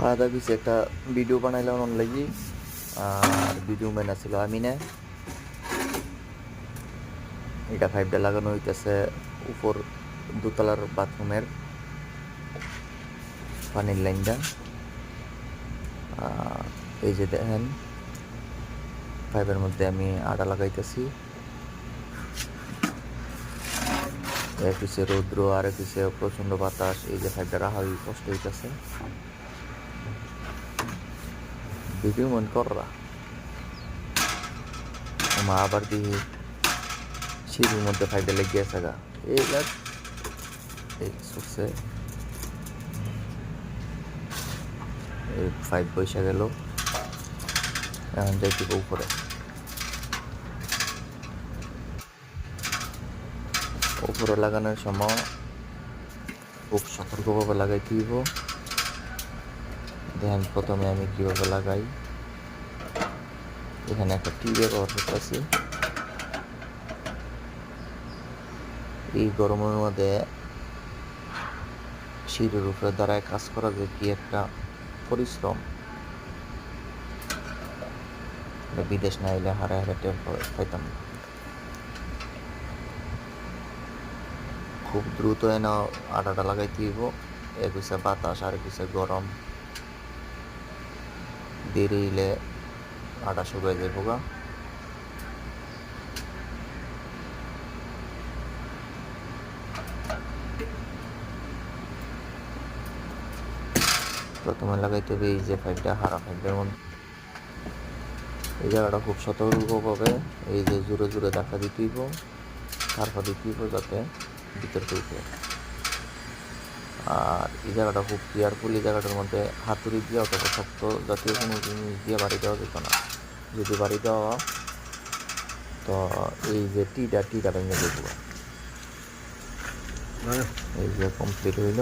আলাদা কিছু একটা ভিডিও বানাইলাম অনলাইনে। আর ভিডিও ম্যান ছিল আমিনে। এটা ফাইভটা লাগানো হইতেছে উপর দোতলার বাথরুমের পানির লাইনটা। এই যে দেখেন পাইপের মধ্যে আমি আটা লাগাইতেছি। এক পিছে রৌদ্র আর এক পিছে প্রচন্ড বাতাস। এই যে পাইপটা রাখা কষ্ট হইতেছে। ভিডিও মন কররা মা আবার দিই সিঁড়ির মধ্যে পাইপটা লেগে আছে গা। এইগুলা এই সুসে এই পাইপ বৈশা গেল। এখন যাইতে উপরে উপরে লাগানোর সময় খুব সতর্কভাবে লাগাইতে দিব। দেখেন প্রথমে আমি কিভাবে লাগাই। এখানে একটা টি ব্যবহার করতেছি। এই গরমের মধ্যে সিঁড়ির উপরে দাঁড়ায় কাজ করা যে কি একটা পরিশ্রম। বিদেশ না এলে হারে হারে টের পাইতাম না। খুব দ্রুত এনে আটাটা লাগাইতে দিব। এক হইছে বাতাস আর এক হইছে গরম। দেরি হইলে আটা শুকাই যাইব গা। প্রথমে লাগাইতে হবে এই যে পাইপটা হারা পাইপের মধ্যে। এই জায়গাটা খুব সতর্কভাবে এই যে জোরে জোরে ধাক্কা দিতে হইব, ধাক্কা দিতে হইব যাতে ভিতর ঢুকে। আর এই জায়গাটা খুব কেয়ারফুল। এই জায়গাটার মধ্যে হাতুড়ি দিয়ে অথবা শক্ত জাতীয় কোনো জিনিস দিয়ে বাড়ি দেওয়া যেত না। যদি বাড়ি দেওয়া তো এই যে টিটা ভেঙে দেবো। এই যে কমপ্লিট হইল।